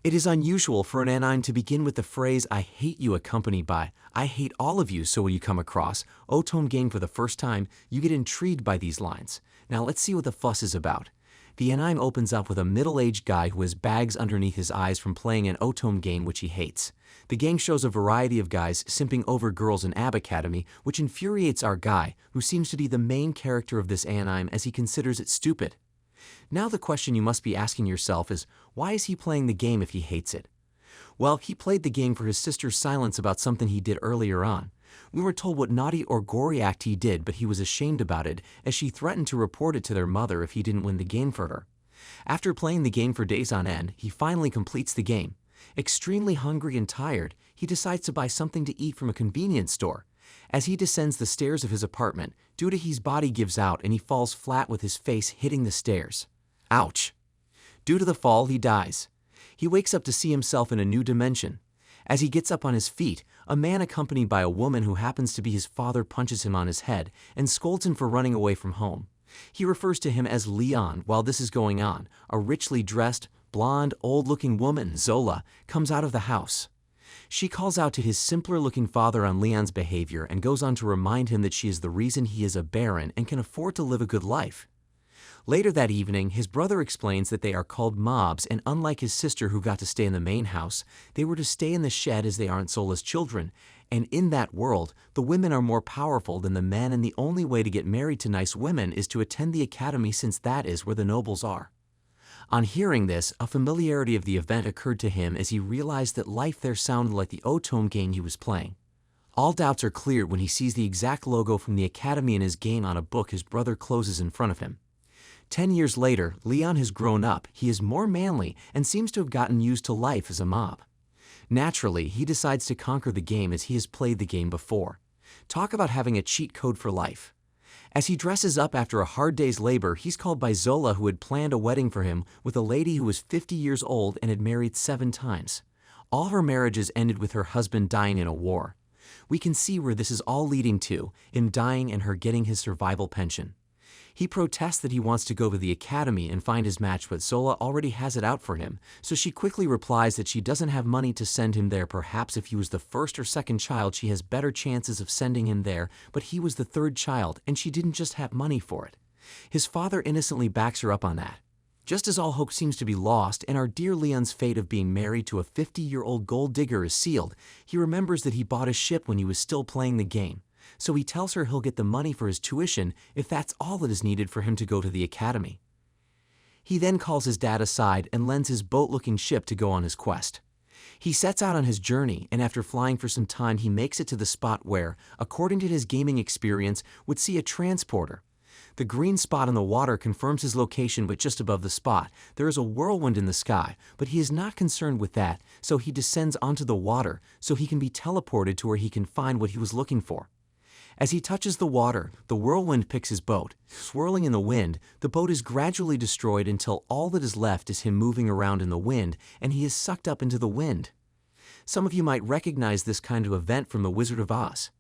It is unusual for an anime to begin with the phrase "I hate you" accompanied by "I hate all of you," so when you come across Otome game for the first time, you get intrigued by these lines. Now let's see what the fuss is about. The anime opens up with a middle-aged guy who has bags underneath his eyes from playing an Otome game which he hates. The game shows a variety of guys simping over girls in AB Academy, which infuriates our guy, who seems to be the main character of this anime as he considers it stupid. Now the question you must be asking yourself is, why is he playing the game if he hates it? Well, he played the game for his sister's silence about something he did earlier on. We were told what naughty or gory act he did, but he was ashamed about it, as she threatened to report it to their mother if he didn't win the game for her. After playing the game for days on end, he finally completes the game. Extremely hungry and tired, he decides to buy something to eat from a convenience store. As he descends the stairs of his apartment, due to his body gives out and he falls flat with his face hitting the stairs. Ouch! Due to the fall, he dies. He wakes up to see himself in a new dimension. As he gets up on his feet, a man accompanied by a woman who happens to be his father punches him on his head and scolds him for running away from home. He refers to him as Leon. While this is going on, a richly dressed, blonde, old-looking woman, Zola, comes out of the house. She calls out to his simpler-looking father on Leon's behavior and goes on to remind him that she is the reason he is a baron and can afford to live a good life. Later that evening, his brother explains that they are called mobs, and unlike his sister who got to stay in the main house, they were to stay in the shed as they aren't Zola's children. And in that world, the women are more powerful than the men, and the only way to get married to nice women is to attend the academy, since that is where the nobles are. On hearing this, a familiarity of the event occurred to him as he realized that life there sounded like the Otome game he was playing. All doubts are cleared when he sees the exact logo from the academy in his game on a book his brother closes in front of him. 10 years later, Leon has grown up, he is more manly, and seems to have gotten used to life as a mob. Naturally, he decides to conquer the game as he has played the game before. Talk about having a cheat code for life. As he dresses up after a hard day's labor, he's called by Zola, who had planned a wedding for him with a lady who was 50 years old and had married 7 times. All her marriages ended with her husband dying in a war. We can see where this is all leading to, him dying and her getting his survival pension. He protests that he wants to go to the academy and find his match, but Zola already has it out for him, so she quickly replies that she doesn't have money to send him there. Perhaps if he was the first or second child, she has better chances of sending him there, but he was the 3rd child, and she didn't just have money for it. His father innocently backs her up on that. Just as all hope seems to be lost and our dear Leon's fate of being married to a 50-year-old gold digger is sealed, he remembers that he bought a ship when he was still playing the game. So he tells her he'll get the money for his tuition if that's all that is needed for him to go to the academy. He then calls his dad aside and lends his boat-looking ship to go on his quest. He sets out on his journey, and after flying for some time, he makes it to the spot where, according to his gaming experience, would see a transporter. The green spot on the water confirms his location, but just above the spot, there is a whirlwind in the sky, but he is not concerned with that, so he descends onto the water so he can be teleported to where he can find what he was looking for. As he touches the water, the whirlwind picks his boat. Swirling in the wind, the boat is gradually destroyed until all that is left is him moving around in the wind, and he is sucked up into the wind. Some of you might recognize this kind of event from The Wizard of Oz.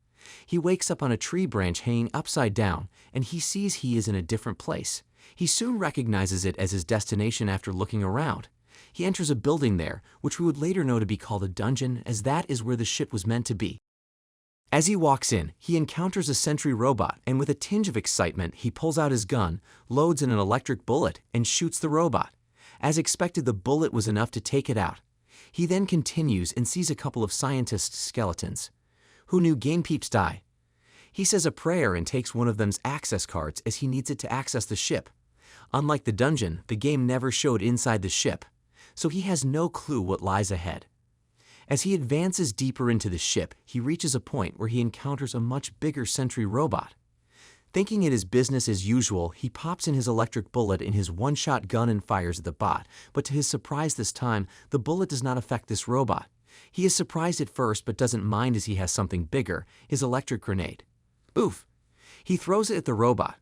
He wakes up on a tree branch hanging upside down, and he sees he is in a different place. He soon recognizes it as his destination after looking around. He enters a building there, which we would later know to be called a dungeon, as that is where the ship was meant to be. As he walks in, he encounters a sentry robot, and with a tinge of excitement, he pulls out his gun, loads in an electric bullet, and shoots the robot. As expected, the bullet was enough to take it out. He then continues and sees a couple of scientist skeletons. Who knew game peeps die? He says a prayer and takes one of them's access cards as he needs it to access the ship. Unlike the dungeon, the game never showed inside the ship, so he has no clue what lies ahead. As he advances deeper into the ship, he reaches a point where he encounters a much bigger sentry robot. Thinking it is business as usual, he pops in his electric bullet in his one-shot gun and fires at the bot, but to his surprise this time, the bullet does not affect this robot. He is surprised at first but doesn't mind as he has something bigger, his electric grenade. Boof! He throws it at the robot.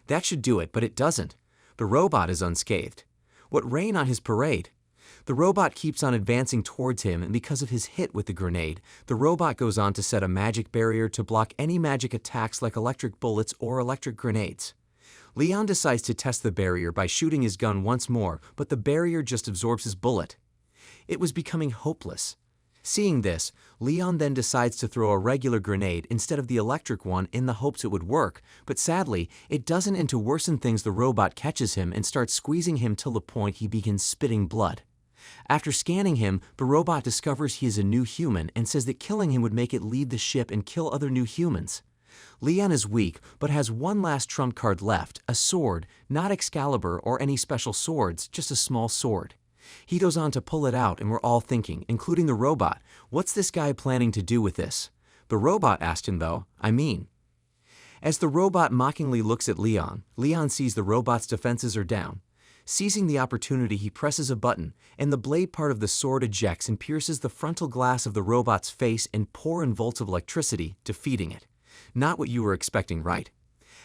That should do it, but it doesn't. The robot is unscathed. What rain on his parade! The robot keeps on advancing towards him, and because of his hit with the grenade, the robot goes on to set a magic barrier to block any magic attacks like electric bullets or electric grenades. Leon decides to test the barrier by shooting his gun once more, but the barrier just absorbs his bullet. It was becoming hopeless. Seeing this, Leon then decides to throw a regular grenade instead of the electric one in the hopes it would work, but sadly, it doesn't, and to worsen things the robot catches him and starts squeezing him till the point he begins spitting blood. After scanning him, the robot discovers he is a new human and says that killing him would make it leave the ship and kill other new humans. Leon is weak, but has one last trump card left, a sword, not Excalibur or any special swords, just a small sword. He goes on to pull it out, and we're all thinking, including the robot, what's this guy planning to do with this? The robot asked him though, As the robot mockingly looks at Leon, Leon sees the robot's defenses are down. Seizing the opportunity, he presses a button, and the blade part of the sword ejects and pierces the frontal glass of the robot's face and 4 volts of electricity, defeating it. Not what you were expecting, right?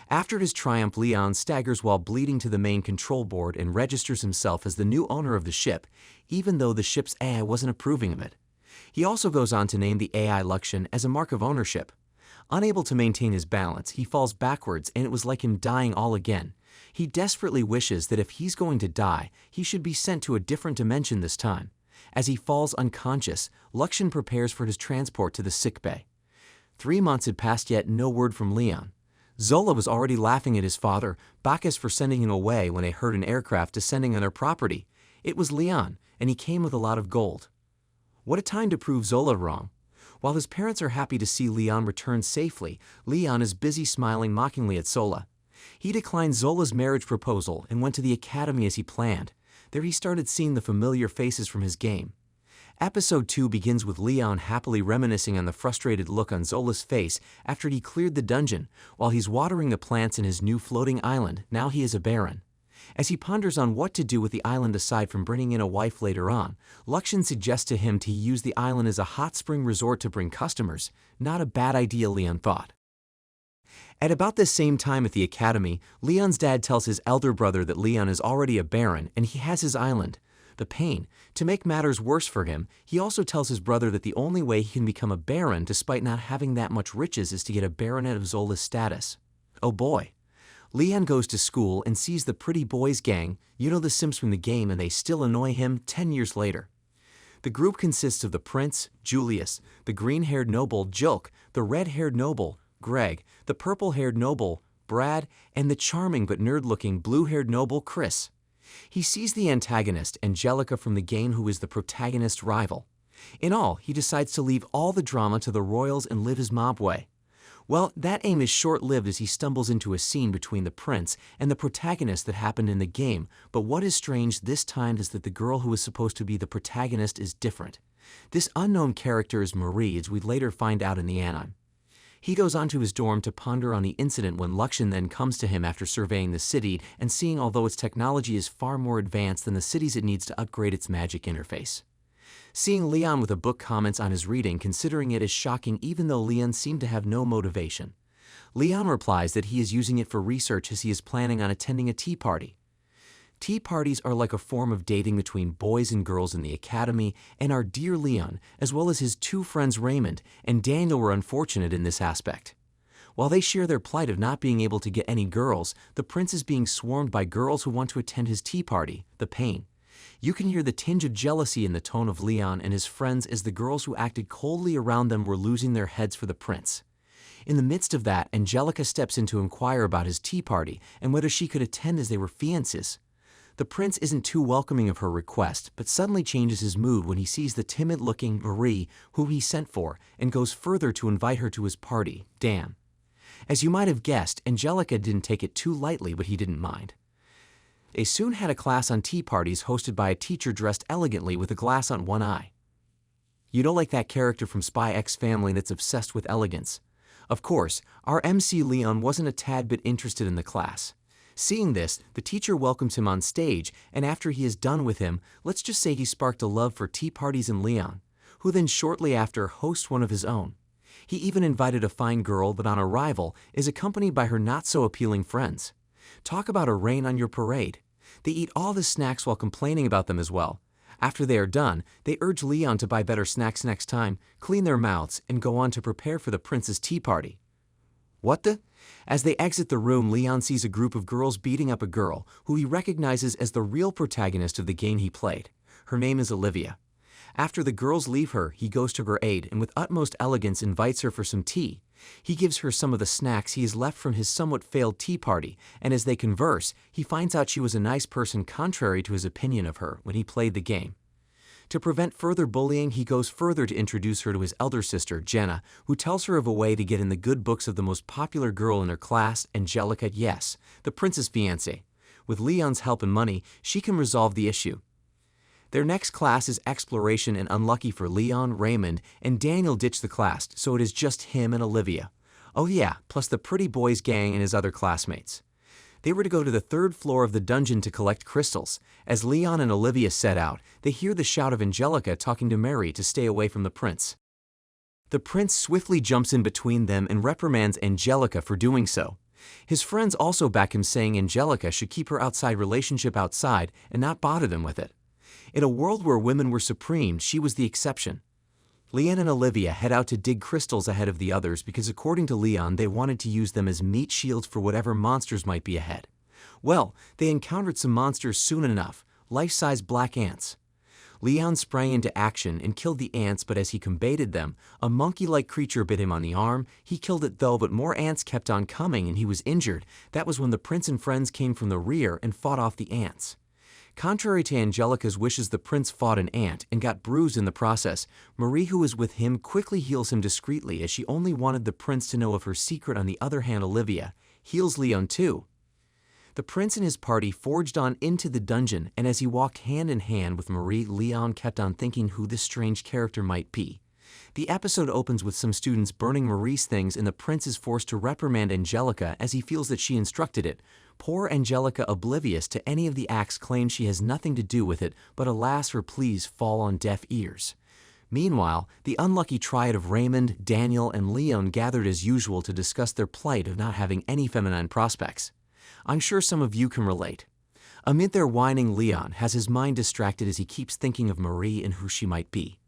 After his triumph, Leon staggers while bleeding to the main control board and registers himself as the new owner of the ship, even though the ship's AI wasn't approving of it. He also goes on to name the AI Luxian as a mark of ownership. Unable to maintain his balance, he falls backwards, and it was like him dying all again. He desperately wishes that if he's going to die, he should be sent to a different dimension this time. As he falls unconscious, Luxian prepares for his transport to the sickbay. 3 months had passed, yet no word from Leon. Zola was already laughing at his father, Bacchus, for sending him away when they heard an aircraft descending on their property. It was Leon, and he came with a lot of gold. What a time to prove Zola wrong. While his parents are happy to see Leon return safely, Leon is busy smiling mockingly at Zola. He declined Zola's marriage proposal and went to the academy as he planned. There he started seeing the familiar faces from his game. Episode 2 begins with Leon happily reminiscing on the frustrated look on Zola's face after he cleared the dungeon. While he's watering the plants in his new floating island, now he is a baron. As he ponders on what to do with the island aside from bringing in a wife later on, Luxian suggests to him to use the island as a hot spring resort to bring customers. Not a bad idea, Leon thought. At about this same time at the academy, Leon's dad tells his elder brother that Leon is already a baron and he has his island. The pain. To make matters worse for him, he also tells his brother that the only way he can become a baron despite not having that much riches is to get a baronet of Zola's status. Oh boy. Leon goes to school and sees the pretty boys gang, you know, the Sims from the game, and they still annoy him 10 years later. The group consists of the prince, Julius, the green-haired noble, Julk, the red-haired noble, Greg, the purple-haired noble, Brad, and the charming but nerd-looking blue-haired noble, Chris. He sees the antagonist, Angelica from the game, who is the protagonist's rival. In all, he decides to leave all the drama to the royals and live his mob way. Well, that aim is short-lived as he stumbles into a scene between the prince and the protagonist that happened in the game, but what is strange this time is that the girl who is supposed to be the protagonist is different. This unknown character is Marie, as we later find out in the anime. He goes on to his dorm to ponder on the incident when Luxian then comes to him after surveying the city and seeing although its technology is far more advanced than the cities it needs to upgrade its magic interface. Seeing Leon with a book comments on his reading, considering it as shocking even though Leon seemed to have no motivation. Leon replies that he is using it for research as he is planning on attending a tea party. Tea parties are like a form of dating between boys and girls in the academy, and our dear Leon, as well as his 2 friends Raymond and Daniel, were unfortunate in this aspect. While they share their plight of not being able to get any girls, the prince is being swarmed by girls who want to attend his tea party, the pain. You can hear the tinge of jealousy in the tone of Leon and his friends as the girls who acted coldly around them were losing their heads for the prince. In the midst of that, Angelica steps in to inquire about his tea party and whether she could attend as they were fiancés. The prince isn't too welcoming of her request, but suddenly changes his mood when he sees the timid-looking Marie, who he sent for, and goes further to invite her to his party. Damn. As you might have guessed, Angelica didn't take it too lightly, but he didn't mind. They soon had a class on tea parties hosted by a teacher dressed elegantly with a glass on one eye. You know, like that character from Spy X Family that's obsessed with elegance. Of course, our MC Leon wasn't a tad bit interested in the class. Seeing this, the teacher welcomes him on stage, and after he is done with him, let's just say he sparked a love for tea parties in Leon, who then shortly after hosts one of his own. He even invited a fine girl that on arrival is accompanied by her not-so-appealing friends. Talk about a rain on your parade. They eat all the snacks while complaining about them as well. After they are done, they urge Leon to buy better snacks next time, clean their mouths, and go on to prepare for the prince's tea party. What the? As they exit the room, Leon sees a group of girls beating up a girl, who he recognizes as the real protagonist of the game he played. Her name is Olivia. After the girls leave her, he goes to her aid and with utmost elegance invites her for some tea. He gives her some of the snacks he has left from his somewhat failed tea party, and as they converse, he finds out she was a nice person contrary to his opinion of her when he played the game. To prevent further bullying, he goes further to introduce her to his elder sister, Jenna, who tells her of a way to get in the good books of the most popular girl in her class, Angelica, yes, the prince's fiancée. With Leon's help and money, she can resolve the issue. Their next class is exploration, and unlucky for Leon, Raymond, and Daniel ditch the class, so it is just him and Olivia. Oh yeah, plus the pretty boys gang and his other classmates. They were to go to the 3rd floor of the dungeon to collect crystals. As Leon and Olivia set out, they hear the shout of Angelica talking to Mary to stay away from the prince. The prince swiftly jumps in between them and reprimands Angelica for doing so. His friends also back him, saying Angelica should keep her outside relationship outside and not bother them with it. In a world where women were supreme, she was the exception. Leon and Olivia head out to dig crystals ahead of the others because according to Leon, they wanted to use them as meat shields for whatever monsters might be ahead. Well, they encountered some monsters soon enough, life-size black ants. Leon sprang into action and killed the ants, but as he combated them, a monkey-like creature bit him on the arm. He killed it though, but more ants kept on coming and he was injured. That was when the prince and friends came from the rear and fought off the ants. Contrary to Angelica's wishes, the prince fought an ant and got bruised in the process. Marie, who was with him, quickly heals him discreetly as she only wanted the prince to know of her secret. On the other hand, Olivia heals Leon too. The prince and his party forged on into the dungeon, and as he walked hand in hand with Marie, Leon kept on thinking who this strange character might be. The episode opens with some students burning Marie's things, and the prince is forced to reprimand Angelica as he feels that she instructed it. Poor Angelica, oblivious to any of the acts, claims she has nothing to do with it, but alas, her pleas fall on deaf ears. Meanwhile, the unlucky triad of Raymond, Daniel, and Leon gathered as usual to discuss their plight of not having any feminine prospects. I'm sure some of you can relate. Amid their whining, Leon has his mind distracted as he keeps thinking of Marie and who she might be.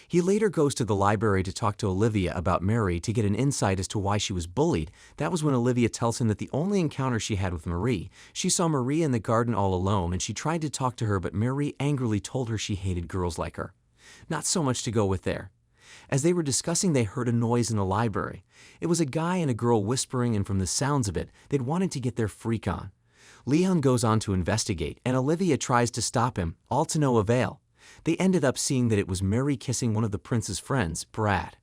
He later goes to the library to talk to Olivia about Mary to get an insight as to why she was bullied. That was when Olivia tells him that the only encounter she had with Marie, she saw Marie in the garden all alone and she tried to talk to her, but Marie angrily told her she hated girls like her. Not so much to go with there. As they were discussing, they heard a noise in the library. It was a guy and a girl whispering, and from the sounds of it, they'd wanted to get their freak on. Leon goes on to investigate, and Olivia tries to stop him, all to no avail. They ended up seeing that it was Mary kissing one of the prince's friends, Brad,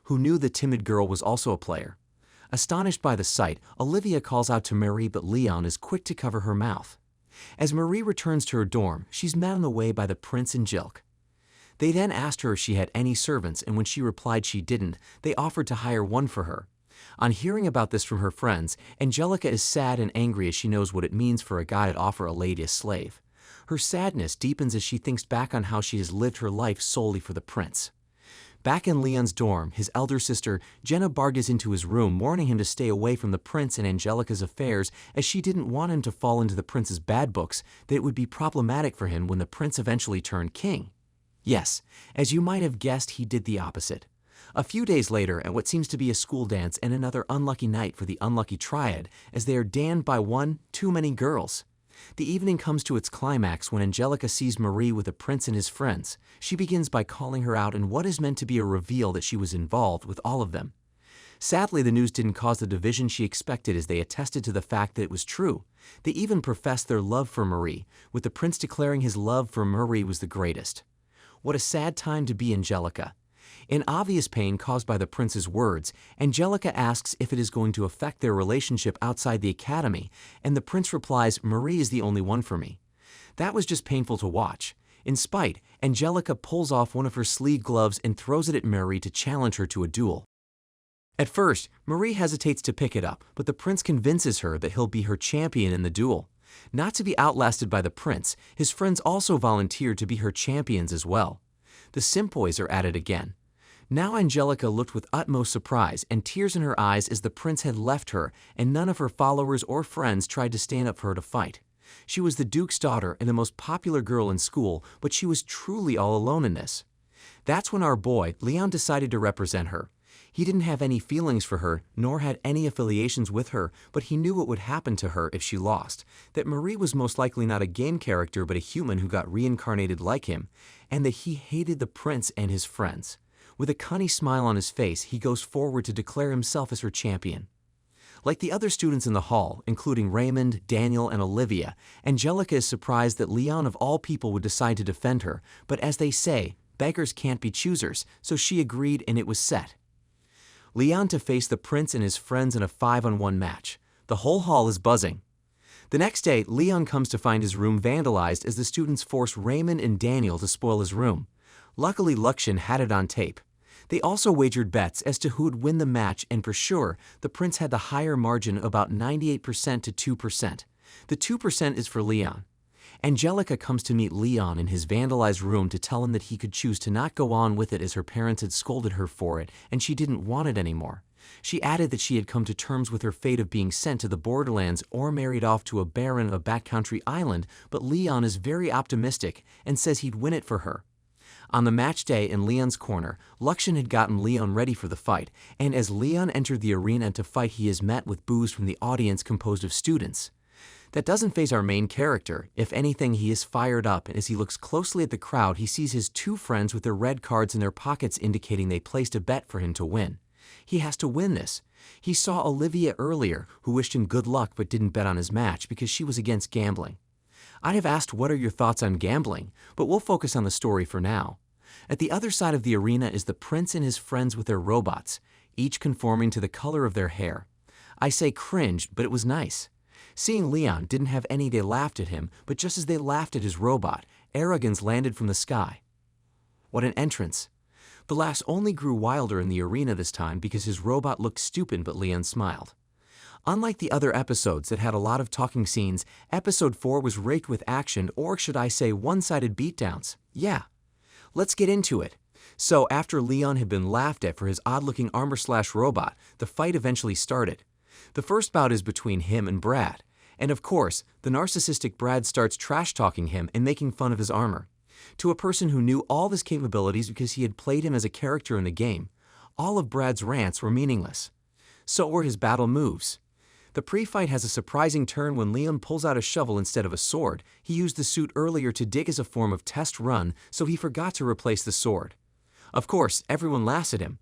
who knew the timid girl was also a player. Astonished by the sight, Olivia calls out to Mary, but Leon is quick to cover her mouth. As Marie returns to her dorm, she's met on the way by the prince and Jilk. They then asked her if she had any servants, and when she replied she didn't, they offered to hire one for her. On hearing about this from her friends, Angelica is sad and angry as she knows what it means for a guy to offer a lady a slave. Her sadness deepens as she thinks back on how she has lived her life solely for the prince. Back in Leon's dorm, his elder sister, Jenna, barges into his room, warning him to stay away from the prince and Angelica's affairs as she didn't want him to fall into the prince's bad books, that it would be problematic for him when the prince eventually turned king. Yes, as you might have guessed, he did the opposite. A few days later, at what seems to be a school dance and another unlucky night for the unlucky triad, as they are damned by one too many girls. The evening comes to its climax when Angelica sees Marie with the prince and his friends. She begins by calling her out in what is meant to be a reveal that she was involved with all of them. Sadly, the news didn't cause the division she expected as they attested to the fact that it was true. They even professed their love for Marie, with the prince declaring his love for Marie was the greatest. What a sad time to be Angelica. In obvious pain caused by the prince's words, Angelica asks if it is going to affect their relationship outside the academy, and the prince replies, "Marie is the only one for me." That was just painful to watch. In spite, Angelica pulls off one of her sleeve gloves and throws it at Marie to challenge her to a duel. At first, Marie hesitates to pick it up, but the prince convinces her that he'll be her champion in the duel. Not to be outlasted by the prince, his friends also volunteered to be her champions as well. The Simpoys are at it again. Now Angelica looked with utmost surprise and tears in her eyes as the prince had left her, and none of her followers or friends tried to stand up for her to fight. She was the duke's daughter and the most popular girl in school, but she was truly all alone in this. That's when our boy, Leon, decided to represent her. He didn't have any feelings for her, nor had any affiliations with her, but he knew what would happen to her if she lost, that Marie was most likely not a game character but a human who got reincarnated like him, and that he hated the prince and his friends. With a cunning smile on his face, he goes forward to declare himself as her champion. Like the other students in the hall, including Raymond, Daniel, and Olivia, Angelica is surprised that Leon of all people would decide to defend her, but as they say, beggars can't be choosers, so she agreed and it was set. Leon to face the prince and his friends in a 5-on-1 match. The whole hall is buzzing. The next day, Leon comes to find his room vandalized as the students force Raymond and Daniel to spoil his room. Luckily, Luxin had it on tape. They also wagered bets as to who would win the match, and for sure, the prince had the higher margin, about 98% to 2%. The 2% is for Leon. Angelica comes to meet Leon in his vandalized room to tell him that he could choose to not go on with it as her parents had scolded her for it and she didn't want it anymore. She added that she had come to terms with her fate of being sent to the borderlands or married off to a baron of backcountry island, but Leon is very optimistic and says he'd win it for her. On the match day in Leon's corner, Luxin had gotten Leon ready for the fight, and as Leon entered the arena to fight, he is met with boos from the audience composed of students. That doesn't faze our main character. If anything, he is fired up, and as he looks closely at the crowd, he sees his two friends with their red cards in their pockets indicating they placed a bet for him to win. He has to win this. He saw Olivia earlier, who wished him good luck but didn't bet on his match because she was against gambling. I'd have asked what are your thoughts on gambling, but we'll focus on the story for now. At the other side of the arena is the prince and his friends with their robots, each conforming to the color of their hair. I say cringed, but it was nice. Seeing Leon didn't have any, they laughed at him, but just as they laughed at his robot, arrogance landed from the sky. What an entrance. The laughs only grew wilder in the arena this time because his robot looked stupid, but Leon smiled. Unlike the other episodes that had a lot of talking scenes, episode 4 was raked with action, or should I say one-sided beatdowns. Yeah. Let's get into it. So after Leon had been laughed at for his odd-looking armor/robot, the fight eventually started. The first bout is between him and Brad. And of course, the narcissistic Brad starts trash-talking him and making fun of his armor. To a person who knew all of his capabilities because he had played him as a character in the game, all of Brad's rants were meaningless. So were his battle moves. The pre-fight has a surprising turn when Leon pulls out a shovel instead of a sword. He used the suit earlier to dig as a form of test run, so he forgot to replace the sword. Of course, everyone laughs at him.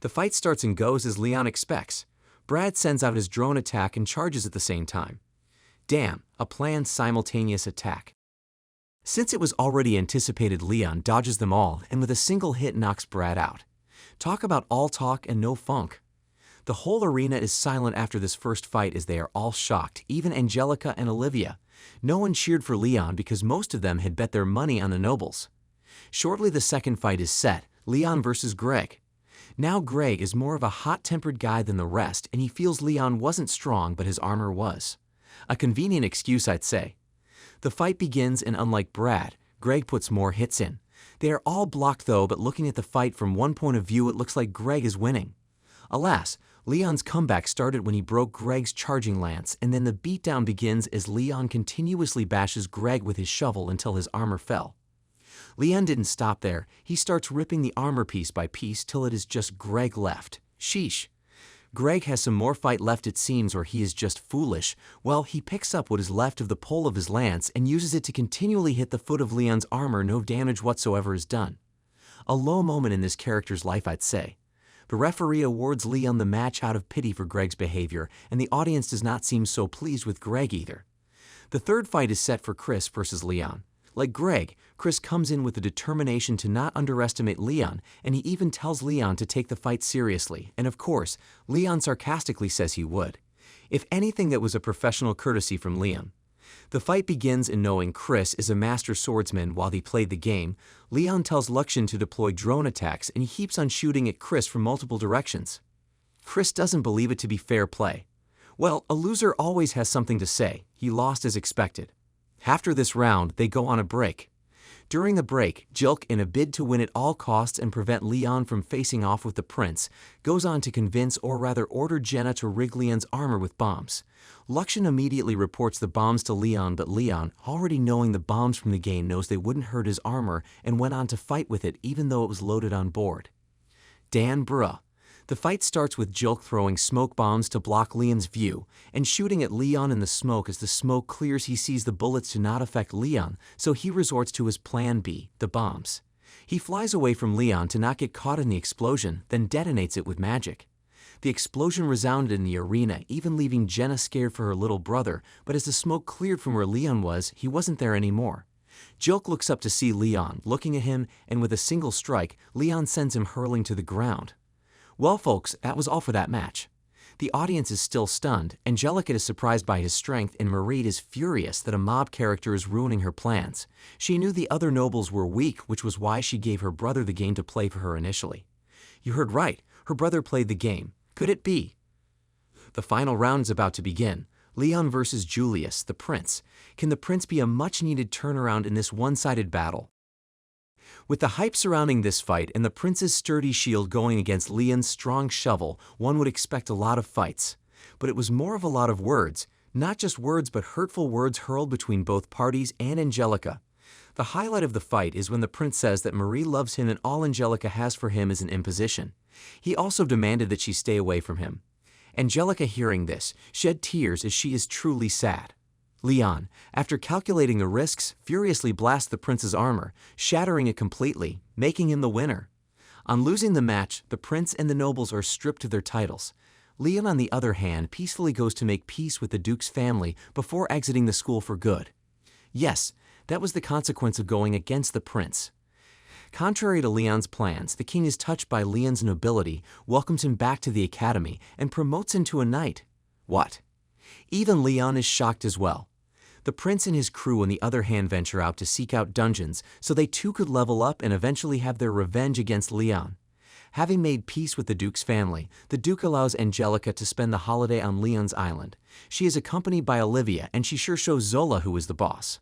The fight starts and goes as Leon expects. Brad sends out his drone attack and charges at the same time. Damn, a planned simultaneous attack. Since it was already anticipated, Leon dodges them all and with a single hit knocks Brad out. Talk about all talk and no funk. The whole arena is silent after this first fight as they are all shocked, even Angelica and Olivia. No one cheered for Leon because most of them had bet their money on the nobles. Shortly the second fight is set, Leon versus Greg. Now Greg is more of a hot-tempered guy than the rest, and he feels Leon wasn't strong but his armor was. A convenient excuse, I'd say. The fight begins and unlike Brad, Greg puts more hits in. They are all blocked though, but looking at the fight from one point of view it looks like Greg is winning. Alas, Leon's comeback started when he broke Greg's charging lance, and then the beatdown begins as Leon continuously bashes Greg with his shovel until his armor fell. Leon didn't stop there. He starts ripping the armor piece by piece till it is just Greg left. Sheesh. Greg has some more fight left it seems, or he is just foolish. Well, he picks up what is left of the pole of his lance and uses it to continually hit the foot of Leon's armor. No damage whatsoever is done. A low moment in this character's life, I'd say. The referee awards Leon the match out of pity for Greg's behavior, and the audience does not seem so pleased with Greg either. The third fight is set for Chris versus Leon. Like Greg, Chris comes in with the determination to not underestimate Leon, and he even tells Leon to take the fight seriously, and of course, Leon sarcastically says he would. If anything, that was a professional courtesy from Leon. The fight begins, and knowing Chris is a master swordsman while he played the game, Leon tells Luxin to deploy drone attacks, and he keeps on shooting at Chris from multiple directions. Chris doesn't believe it to be fair play. Well, a loser always has something to say. He lost as expected. After this round, they go on a break. During the break, Jilk, in a bid to win at all costs and prevent Leon from facing off with the prince, goes on to convince, or rather order Jenna to rig Leon's armor with bombs. Luxin immediately reports the bombs to Leon, but Leon, already knowing the bombs from the game, knows they wouldn't hurt his armor and went on to fight with it even though it was loaded on board. Dan bruh. The fight starts with Jilk throwing smoke bombs to block Leon's view, and shooting at Leon in the smoke. As the smoke clears, he sees the bullets do not affect Leon, so he resorts to his plan B, the bombs. He flies away from Leon to not get caught in the explosion, then detonates it with magic. The explosion resounded in the arena, even leaving Jenna scared for her little brother, but as the smoke cleared from where Leon was, he wasn't there anymore. Jilk looks up to see Leon, looking at him, and with a single strike, Leon sends him hurling to the ground. Well folks, that was all for that match. The audience is still stunned, Angelica is surprised by his strength, and Marie is furious that a mob character is ruining her plans. She knew the other nobles were weak, which was why she gave her brother the game to play for her initially. You heard right, her brother played the game. Could it be? The final round is about to begin. Leon versus Julius, the prince. Can the prince be a much-needed turnaround in this one-sided battle? With the hype surrounding this fight and the prince's sturdy shield going against Leon's strong shovel, one would expect a lot of fights. But it was more of a lot of words. Not just words, but hurtful words hurled between both parties and Angelica. The highlight of the fight is when the prince says that Marie loves him and all Angelica has for him is an imposition. He also demanded that she stay away from him. Angelica, hearing this, shed tears as she is truly sad. Leon, after calculating the risks, furiously blasts the prince's armor, shattering it completely, making him the winner. On losing the match, the prince and the nobles are stripped of their titles. Leon, on the other hand, peacefully goes to make peace with the duke's family before exiting the school for good. Yes, that was the consequence of going against the prince. Contrary to Leon's plans, the king is touched by Leon's nobility, welcomes him back to the academy, and promotes him to a knight. What? Even Leon is shocked as well. The prince and his crew, on the other hand, venture out to seek out dungeons so they too could level up and eventually have their revenge against Leon. Having made peace with the duke's family, the duke allows Angelica to spend the holiday on Leon's island. She is accompanied by Olivia, and she sure shows Zola who is the boss.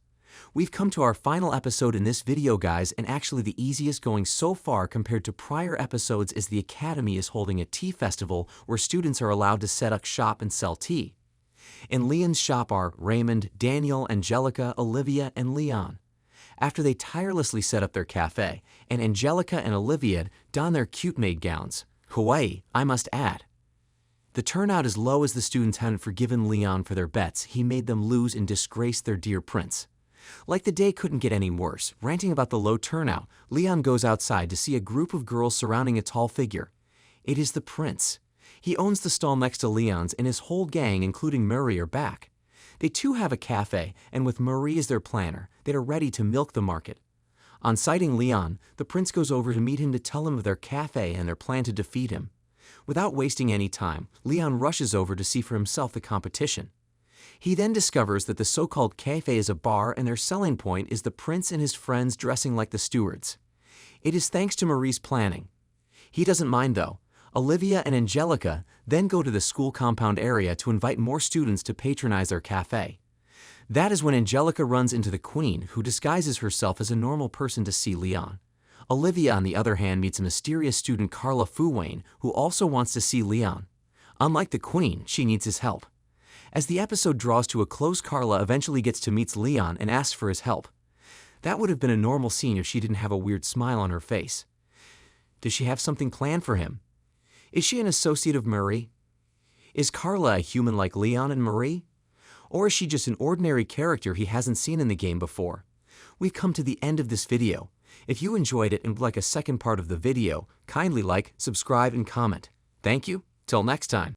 We've come to our final episode in this video, guys, and actually the easiest going so far compared to prior episodes is the academy is holding a tea festival where students are allowed to set up shop and sell tea. In Leon's shop are Raymond, Daniel, Angelica, Olivia, and Leon. After they tirelessly set up their cafe, and Angelica and Olivia don their cute maid gowns. Hawaii, I must add. The turnout is low as the students hadn't forgiven Leon for their bets. He made them lose and disgrace their dear prince. Like the day couldn't get any worse. Ranting about the low turnout, Leon goes outside to see a group of girls surrounding a tall figure. It is the prince. He owns the stall next to Leon's, and his whole gang, including Marie, are back. They too have a cafe, and with Marie as their planner, they are ready to milk the market. On sighting Leon, the prince goes over to meet him to tell him of their cafe and their plan to defeat him. Without wasting any time, Leon rushes over to see for himself the competition. He then discovers that the so-called cafe is a bar and their selling point is the prince and his friends dressing like the stewards. It is thanks to Marie's planning. He doesn't mind though. Olivia and Angelica then go to the school compound area to invite more students to patronize their cafe. That is when Angelica runs into the queen, who disguises herself as a normal person to see Leon. Olivia, on the other hand, meets a mysterious student, Carla Fuwain, who also wants to see Leon. Unlike the queen, she needs his help. As the episode draws to a close, Carla eventually gets to meet Leon and asks for his help. That would have been a normal scene if she didn't have a weird smile on her face. Does she have something planned for him? Is she an associate of Marie? Is Carla a human like Leon and Marie? Or is she just an ordinary character he hasn't seen in the game before? We've come to the end of this video. If you enjoyed it and would like a second part of the video, kindly like, subscribe, and comment. Thank you. Till next time.